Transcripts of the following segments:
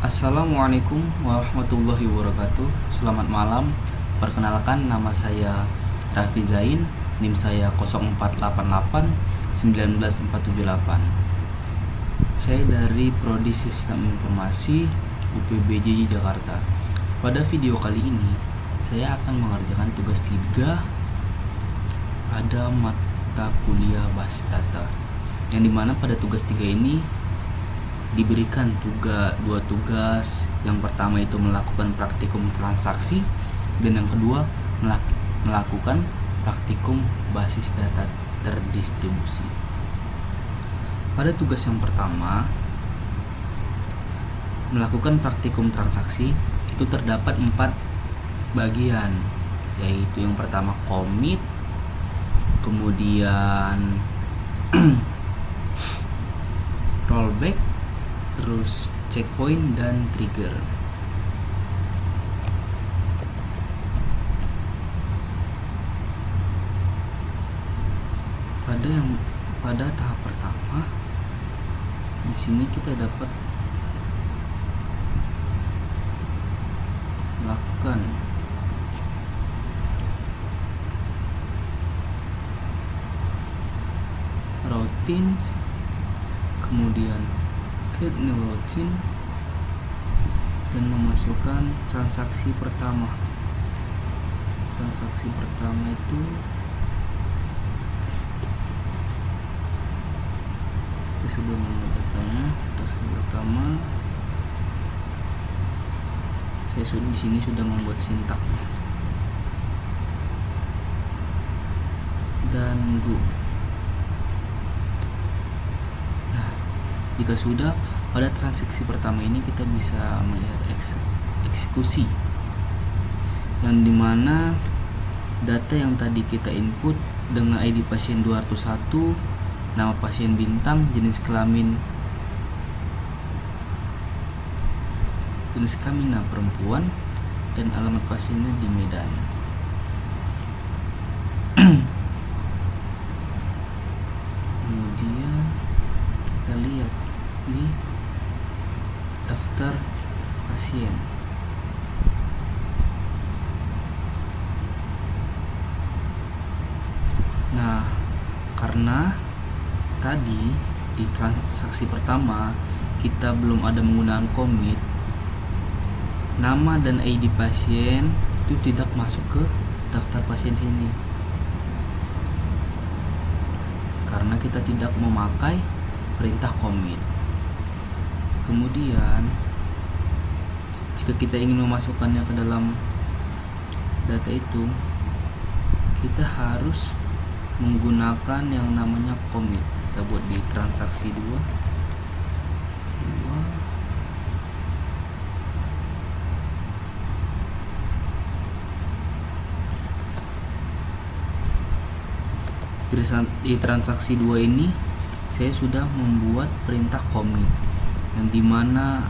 Assalamualaikum warahmatullahi wabarakatuh. Selamat malam. Perkenalkan, nama saya Raffi Zain, NIM saya 0488 19478. Saya dari Prodi Sistem Informasi UPBJ Jakarta. Pada video kali ini, saya akan mengerjakan tugas 3 pada mata kuliah Bahasa Data. Yang dimana pada tugas 3 ini diberikan dua tugas. Yang pertama itu melakukan praktikum transaksi, dan yang kedua melakukan praktikum basis data terdistribusi. Pada tugas yang pertama, melakukan praktikum transaksi, itu terdapat 4 bagian, yaitu yang pertama commit, kemudian rollback, terus checkpoint dan trigger. Pada tahap pertama, di sini kita dapat melakukan routines, kemudian create new routine, dan memasukkan transaksi pertama. Transaksi pertama itu kita sudah membuat datanya. Transaksi pertama saya di sini sudah membuat sintaknya dan go. Jika sudah, pada transaksi pertama ini kita bisa melihat eksekusi, yang dimana data yang tadi kita input dengan ID pasien 201, nama pasien bintang, jenis kelamin perempuan, dan alamat pasiennya di Medan. Kemudian kita lihat di daftar pasien. Nah, karena tadi di transaksi pertama kita belum ada menggunakan commit, nama dan ID pasien itu tidak masuk ke daftar pasien sini, karena kita tidak memakai perintah commit. Kemudian jika kita ingin memasukkannya ke dalam data itu, kita harus menggunakan yang namanya commit. Kita buat di transaksi 2. Di transaksi 2 ini saya sudah membuat perintah commit, yang dimana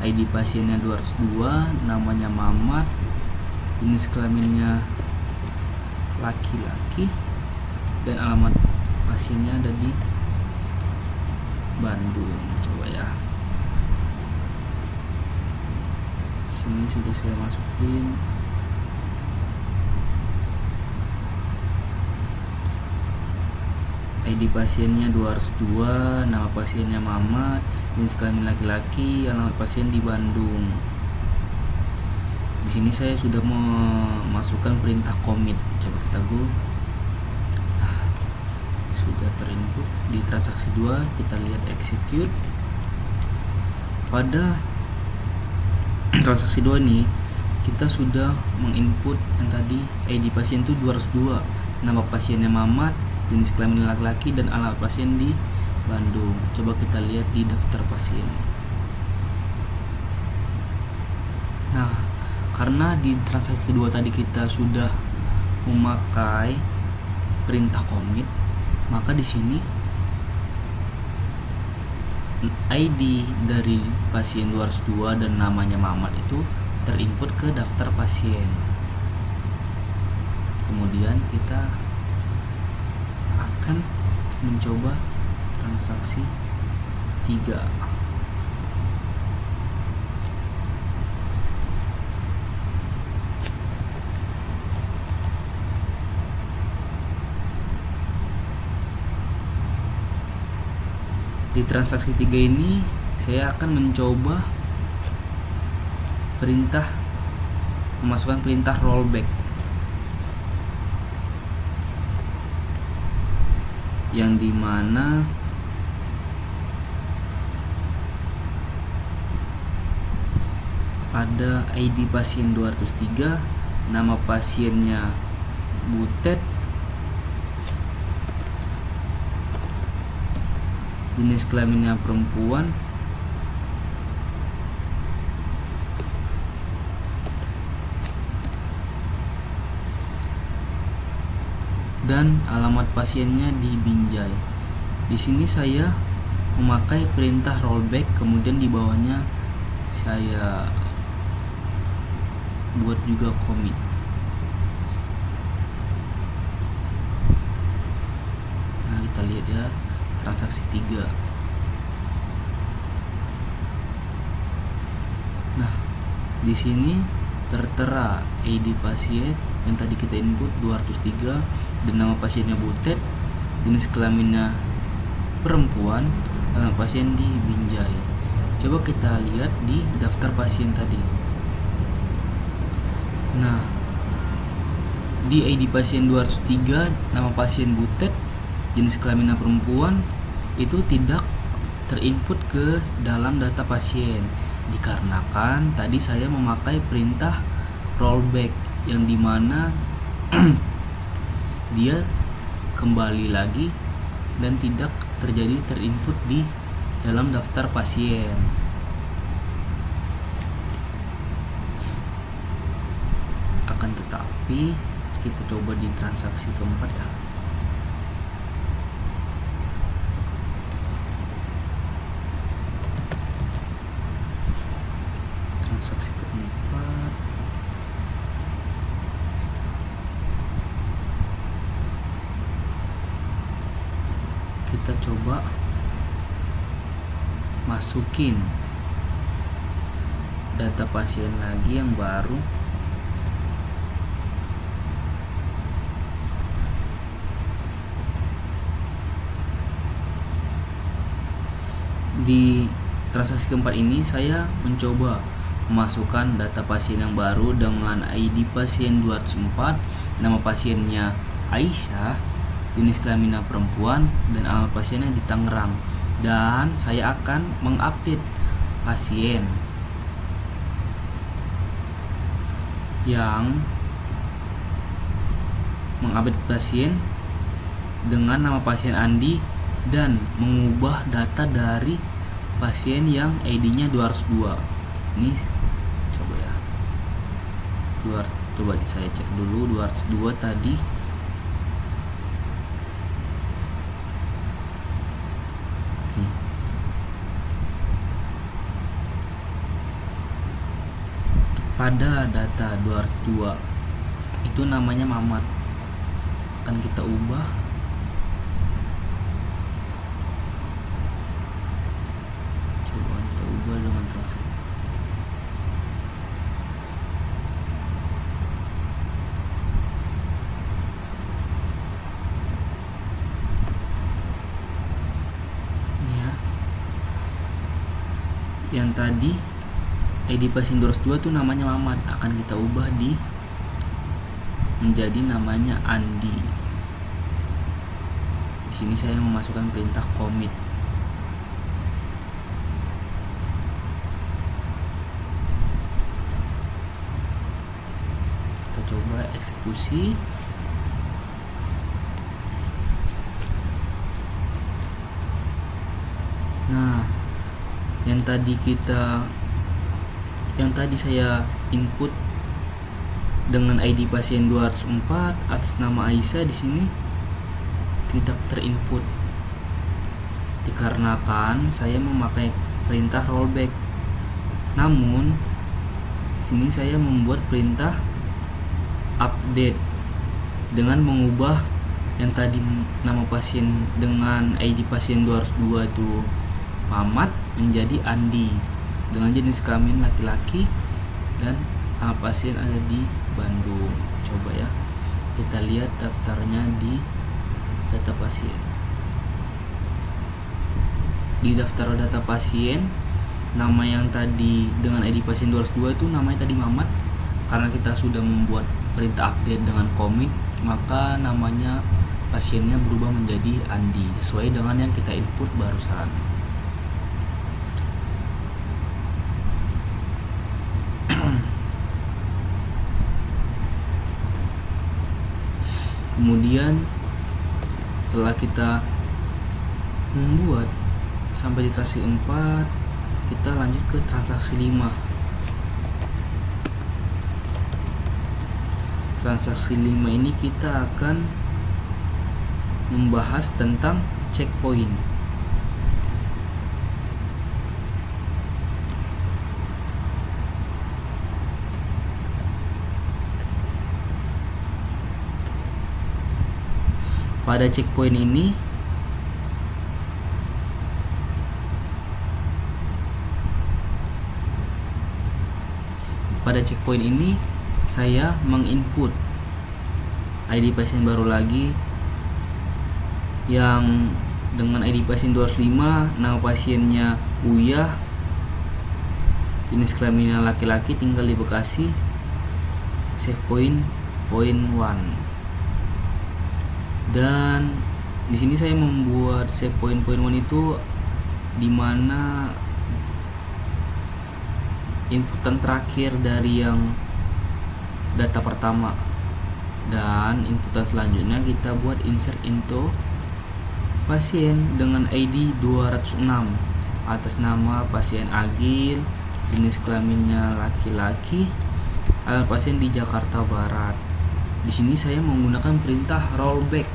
ID pasiennya 202, namanya Mamat, jenis kelaminnya laki-laki, dan alamat pasiennya ada di Bandung. Coba ya, sini sudah saya masukin. ID pasiennya 202, nama pasiennya Mamat, jenis kelamin laki-laki, alamat pasien di Bandung. Di sini saya sudah memasukkan perintah commit. Coba kita go. Nah, sudah terinput di transaksi 2. Kita lihat execute. Pada transaksi 2 ini kita sudah menginput yang tadi ID pasien itu 202, nama pasiennya Mamat, jenis kelamin laki-laki, dan alamat pasien di Bandung. Coba kita lihat di daftar pasien. Nah, karena di transaksi kedua tadi kita sudah memakai perintah commit, maka di sini ID dari pasien 202 dan namanya Mamat itu terinput ke daftar pasien. Kemudian kita akan mencoba transaksi 3. Di transaksi 3 ini saya akan mencoba memasukkan perintah rollback, yang dimana ada ID pasien 203, nama pasiennya Butet, jenis kelaminnya perempuan, dan alamat pasiennya di Binjai. Di sini saya memakai perintah rollback, kemudian di bawahnya saya buat juga commit. Nah, kita lihat ya, transaksi 3. Nah, di sini tertera ID pasien yang tadi kita input 203 dan nama pasiennya Butet, jenis kelaminnya perempuan, nama pasien di Binjai. Coba kita lihat di daftar pasien tadi. Nah, di ID pasien 203, nama pasien Butet, jenis kelaminnya perempuan, itu tidak terinput ke dalam data pasien, dikarenakan tadi saya memakai perintah rollback, yang dimana dia kembali lagi dan tidak terjadi terinput di dalam daftar pasien. Akan tetapi kita coba di transaksi keempat ya. Transaksi keempat, kita coba masukin data pasien lagi yang baru. Di transaksi keempat ini saya mencoba memasukkan data pasien yang baru dengan ID pasien 204, nama pasiennya Aisyah, jenis kelaminnya perempuan, dan alamat pasiennya di Tangerang. Dan saya akan mengupdate pasien dengan nama pasien Andi dan mengubah data dari pasien yang ID-nya 202. Ini coba ya. Coba saya cek dulu 202 tadi. Nih. Pada data 202 itu namanya Mamat. Akan kita ubah dengan transaksi. Ya. Yang tadi ID pasien 202 itu namanya Mamat, akan kita ubah menjadi namanya Andi. Di sini saya memasukkan perintah commit. Coba eksekusi. Nah, yang tadi saya input dengan ID pasien 204 atas nama Aisyah di sini tidak terinput, dikarenakan saya memakai perintah rollback. Namun sini saya membuat perintah update dengan mengubah yang tadi nama pasien dengan ID pasien 202 itu Mamat menjadi Andi dengan jenis kelamin laki-laki dan nama pasien ada di Bandung. Coba ya, kita lihat daftarnya di data pasien. di daftar data pasien, nama yang tadi dengan ID pasien 202 itu namanya tadi Mamat. Karena kita sudah membuat perintah update dengan commit, maka namanya pasiennya berubah menjadi Andi sesuai dengan yang kita input barusan. Kemudian setelah kita membuat sampai di transaksi 4, kita lanjut ke transaksi 5. Transaksi 5 ini kita akan membahas tentang checkpoint. Pada checkpoint ini saya menginput ID pasien baru lagi yang dengan ID pasien 205, nama pasiennya Uyah, jenis kelaminnya laki-laki, tinggal di Bekasi, save point 1. Dan di sini saya membuat save point 1 itu dimana inputan terakhir dari yang data pertama, dan inputan selanjutnya kita buat insert into pasien dengan ID 206 atas nama pasien Agil, jenis kelaminnya laki-laki, alamat pasien di Jakarta Barat. Di sini saya menggunakan perintah rollback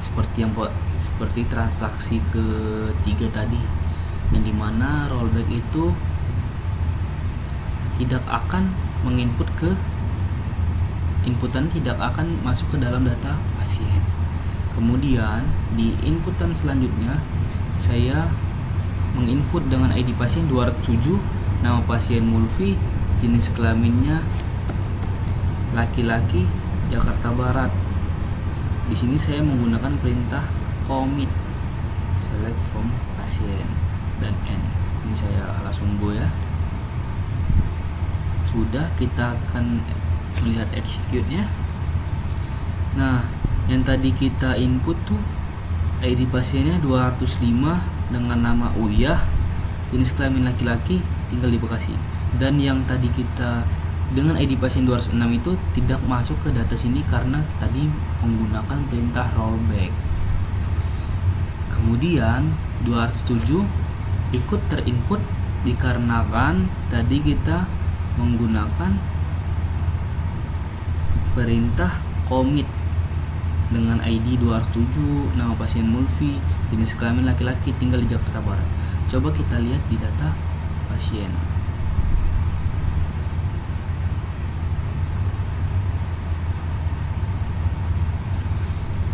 seperti transaksi ketiga tadi, yang dimana rollback itu tidak akan menginput ke inputan, tidak akan masuk ke dalam data pasien. Kemudian di inputan selanjutnya saya menginput dengan ID pasien 207, nama pasien Mulfi, jenis kelaminnya laki-laki, Jakarta Barat. Di sini saya menggunakan perintah commit select from pasien dan end. Ini saya langsung go ya. Sudah, kita akan melihat execute-nya. Nah, yang tadi kita input tuh ID pasiennya 205 dengan nama Uyah, jenis kelamin laki-laki, tinggal di Bekasi. Dan yang tadi kita dengan ID pasien 206 itu tidak masuk ke data sini karena tadi menggunakan perintah rollback. Kemudian 207 ikut terinput dikarenakan tadi kita menggunakan perintah commit dengan ID 207, nama pasien Mulfi, jenis kelamin laki-laki, tinggal di Jakarta Barat. Coba kita lihat di data pasien.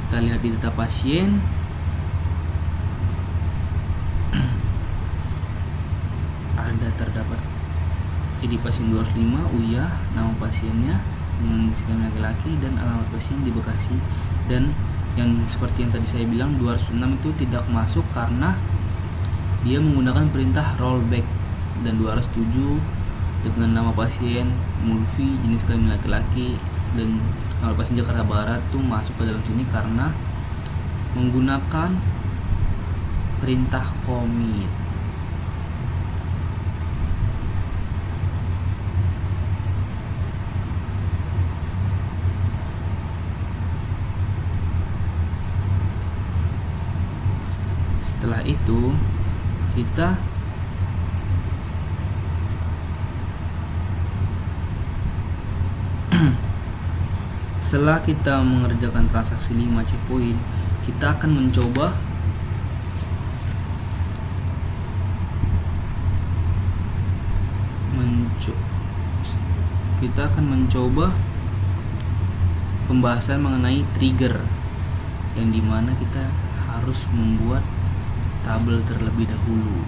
Kita lihat di data pasien, ada terdapat ID pasien 205 Uyah, nama pasiennya dengan jenis laki-laki dan alamat pasien di Bekasi. Dan yang seperti yang tadi saya bilang 206 itu tidak masuk karena dia menggunakan perintah rollback, dan 207 dengan nama pasien Mulfi, jenis kelamin laki-laki dan alamat pasien Jakarta Barat itu masuk ke dalam sini karena menggunakan perintah commit. Setelah itu kita setelah kita mengerjakan transaksi 5 checkpoint, kita akan mencoba pembahasan mengenai trigger, yang dimana kita harus membuat tabel terlebih dahulu.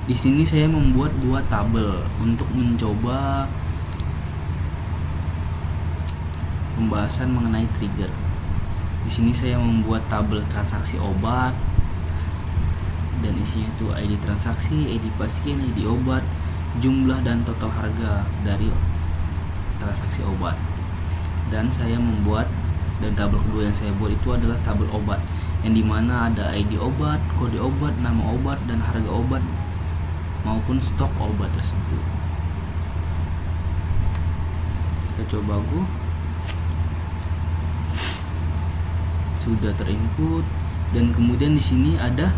Di sini saya membuat 2 tabel untuk mencoba pembahasan mengenai trigger. Di sini saya membuat tabel transaksi obat dan isinya itu ID transaksi, ID pasien, ID obat, jumlah dan total harga dari transaksi obat. Dan saya membuat, dan tabel kedua yang saya buat itu adalah tabel obat, yang dimana ada ID obat, kode obat, nama obat, dan harga obat maupun stok obat tersebut. Kita coba go. Sudah terinput, dan kemudian di sini ada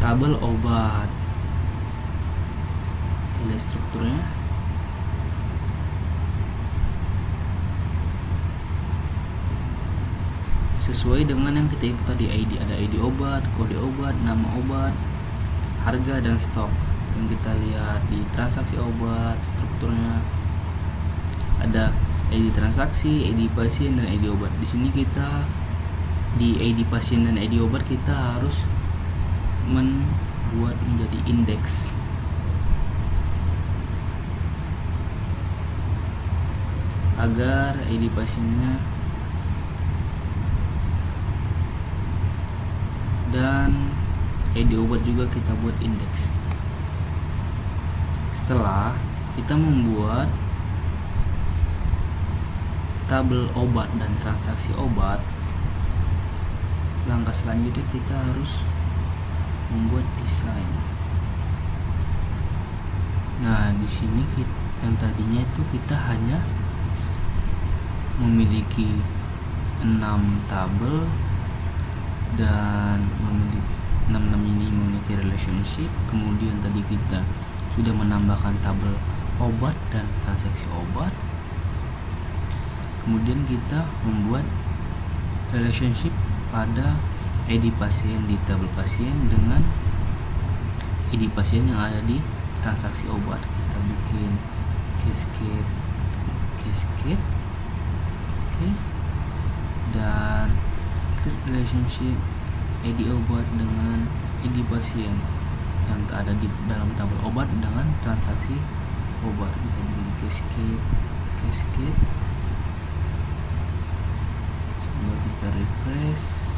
tabel obat. Kita lihat strukturnya. Sesuai dengan yang kita input tadi, ID, ada ID obat, kode obat, nama obat, harga, dan stok. Yang kita lihat di transaksi obat, strukturnya ada ID transaksi, ID pasien, dan ID obat. Di sini kita di ID pasien dan ID obat kita harus membuat menjadi indeks. Agar ID pasiennya dan ID obat juga kita buat indeks. Setelah kita membuat tabel obat dan transaksi obat, langkah selanjutnya kita harus membuat desain. Nah, di sini yang tadinya itu kita hanya memiliki 6 tabel dan memiliki 6 ini memiliki relationship. Kemudian tadi kita sudah menambahkan tabel obat dan transaksi obat. Kemudian kita membuat relationship pada ID pasien di tabel pasien dengan ID pasien yang ada di transaksi obat. Kita bikin cascade, oke, dan relationship ID obat dengan ID pasien yang ada di dalam tabel obat dengan transaksi obat. Kita bikin cascade. Coba kita refresh.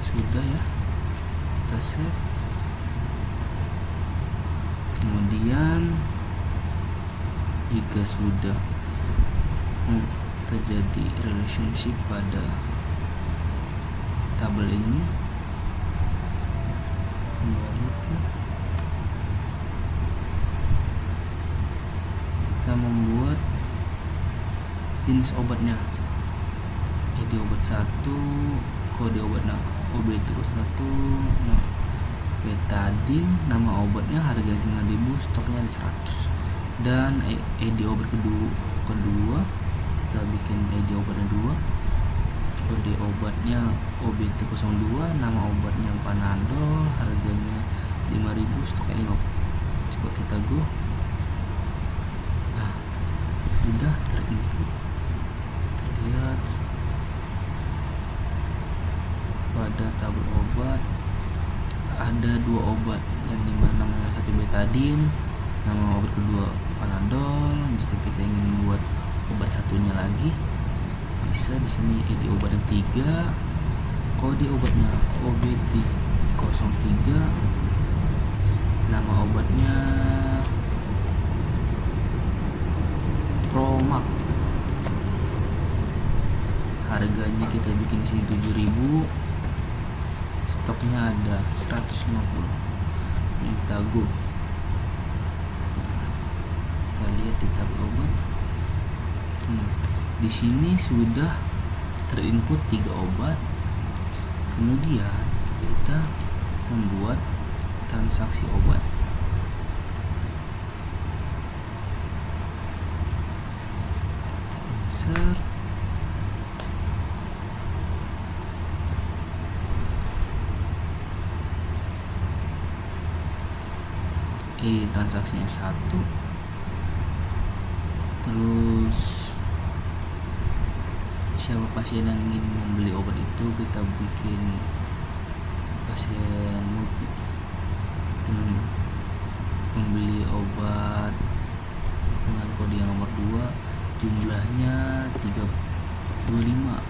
Sudah ya, kita save. Kemudian jika sudah terjadi relationship pada tabel ini, kembali ke kita membuat jenis obatnya. ID obat 1, kode obatnya OB1, nah, betadine, nama obatnya, harga 9.000, stoknya ada 100. Dan ID obat kedua kita bikin ID obatnya 2, kode obatnya OB102, nama obatnya Panadol, harganya 5.000, stoknya 50. Coba kita go. Nah, sudah terinput. Lihat pada tabel obat ada 2 obat, yang dimana namanya satu betadine, nama obat kedua Panadol. Jika kita ingin membuat obat satunya lagi, bisa di sini ID obat yang 3, kode obatnya OBT03, nama obatnya Promax, harganya kita bikin di sini 7.000, stoknya ada 150. Kita go. Kita lihat di tabel obat. Di sini sudah terinput 3 obat. Kemudian kita membuat transaksi obat. Kita insert. Transaksinya 1, terus siapa pasien yang ingin membeli obat itu, kita bikin pasien dengan membeli obat dengan kode yang nomor 2, jumlahnya 325,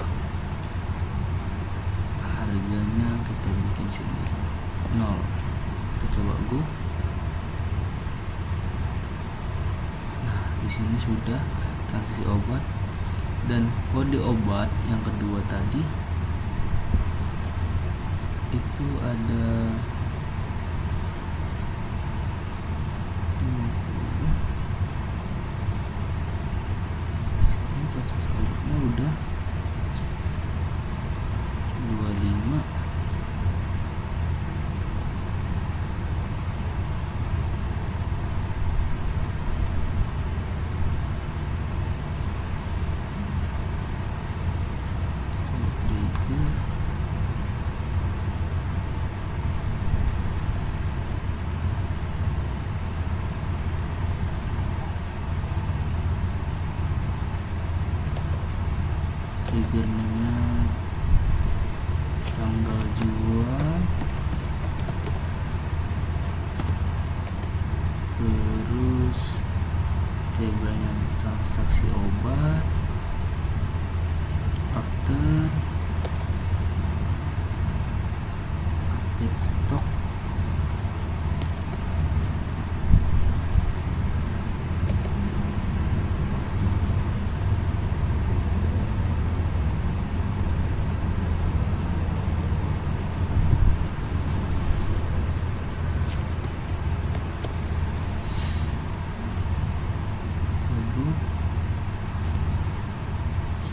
harganya kita bikin sini 0. Kita coba go. Nah, di sini sudah transaksi obat, dan kode obat yang kedua tadi itu ada 20. Ini transaksi obatnya udah 25. Triggernya tanggal jual, terus tabelnya transaksi obat, after, update stok,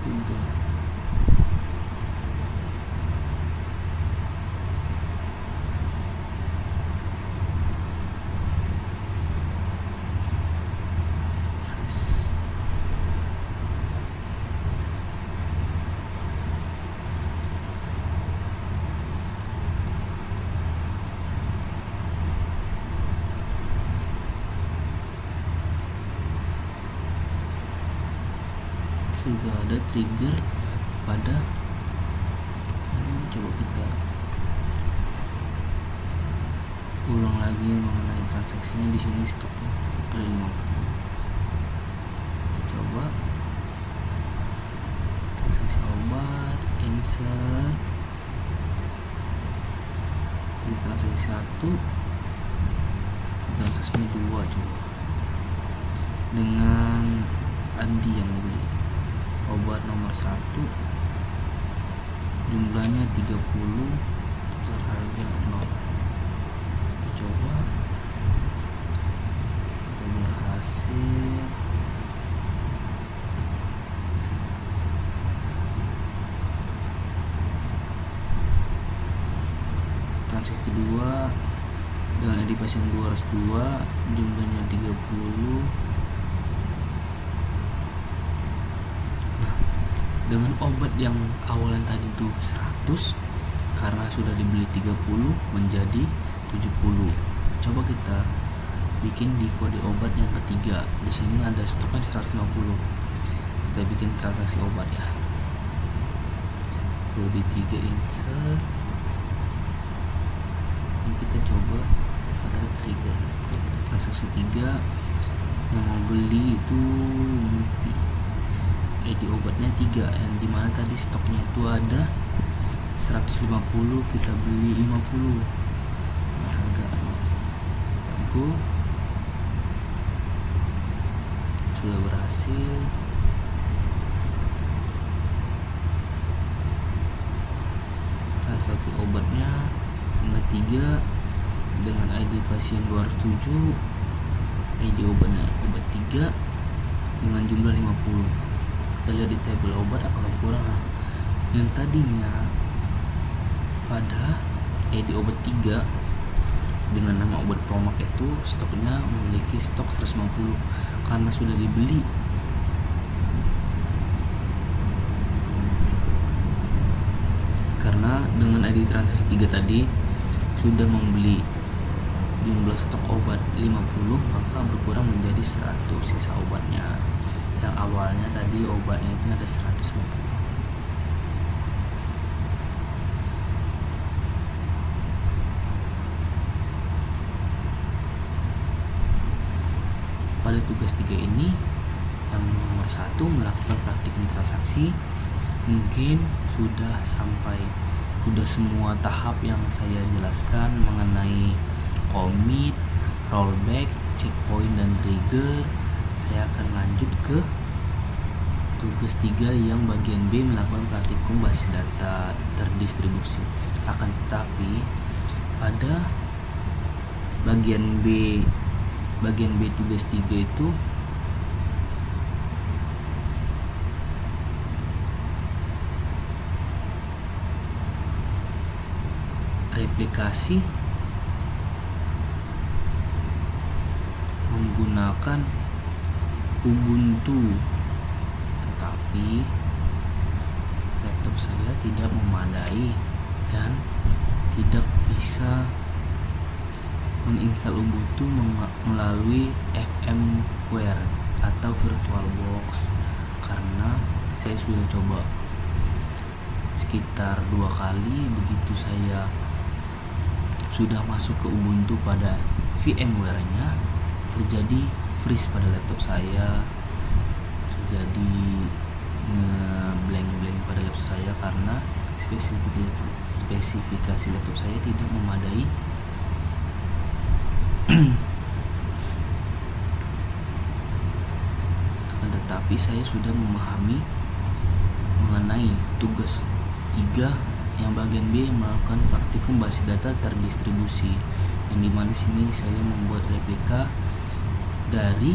sudah. Sudah ada trigger pada coba kita ulang lagi mengenai transaksinya. Di sini stoknya ada 50. Kita coba transaksi obat, insert di transaksi 1, transaksinya 2, coba dengan Andi yang beli obat nomor 1, jumlahnya 30, harga 0. Kita coba, kita berhasil. Transaksi kedua dengan ID pasien 202, jumlahnya 30. Dengan obat yang awalnya tadi itu 100, karena sudah dibeli 30 menjadi 70. Coba kita bikin di kode obat yang ketiga. Di sini ada stoknya 150. Kita bikin transaksi obat ya. Kode 3 insert. Ini kita coba pada trigger transaksi 3 yang mau beli itu ID obatnya 3, yang dimana tadi stoknya itu ada 150, kita beli 50. Nah, harga kita go. Sudah berhasil. Transaksi obatnya yang ketiga dengan ID pasien 207, ID obatnya obat 3 dengan jumlah 50. Kita lihat di tabel obat apakah kurang. Yang tadinya pada ID obat 3 dengan nama obat Promax itu stoknya memiliki stok 150, karena sudah dibeli karena dengan ID transaksi 3 tadi sudah membeli jumlah stok obat 50, maka berkurang menjadi 100 sisa obatnya. Yang awalnya tadi obatnya itu ada 150. pada tugas 3 ini, yang nomor 1 melakukan praktikum transaksi. Mungkin sudah semua tahap yang saya jelaskan mengenai commit, rollback, checkpoint, dan trigger. Saya akan lanjut ke tugas 3 yang bagian B, melakukan praktikum basis data terdistribusi. Akan tetapi pada bagian B tugas 3 itu replikasi menggunakan Ubuntu, tetapi laptop saya tidak memadai dan tidak bisa menginstal Ubuntu melalui VMware atau VirtualBox, karena saya sudah coba sekitar 2 kali. Begitu saya sudah masuk ke Ubuntu pada VMware-nya, terjadi freeze pada laptop saya, terjadi blank pada laptop saya karena spesifikasi laptop saya tidak memadai. Akan tetapi saya sudah memahami mengenai tugas 3 yang bagian B, melakukan praktikum basis data terdistribusi, yang dimana sini saya membuat replika dari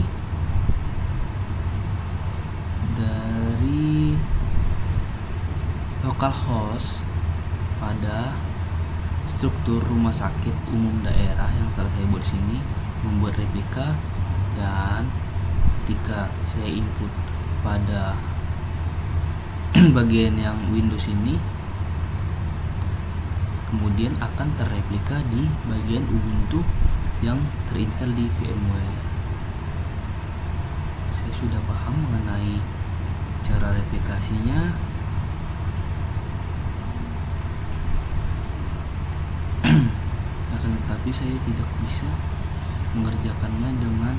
localhost pada struktur rumah sakit umum daerah yang telah saya buat sini, membuat replika, dan ketika saya input pada bagian yang Windows ini, kemudian akan terreplika di bagian Ubuntu yang terinstall di VMware. Saya sudah paham mengenai cara replikasinya. Akan tetapi saya tidak bisa mengerjakannya dengan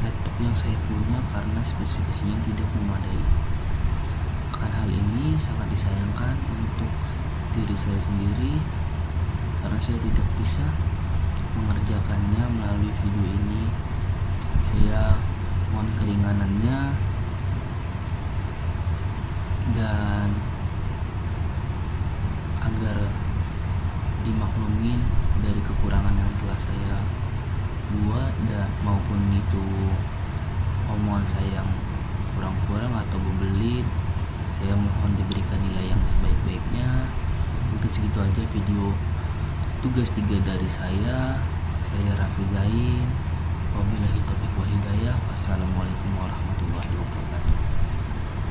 laptop yang saya punya karena spesifikasinya tidak memadai. Akan hal ini sangat disayangkan untuk diri saya sendiri karena saya tidak bisa mengerjakannya melalui video ini. Saya mohon keringanannya dan agar dimaklumin dari kekurangan yang telah saya buat, dan maupun itu omongan saya yang kurang-kurang atau berbelit, saya mohon diberikan nilai yang sebaik-baiknya. Mungkin segitu aja video tugas 3 dari saya. Saya Raffi Zain. Wabillahi taufiq wal hidayah. Wassalamualaikum warahmatullahi wabarakatuh.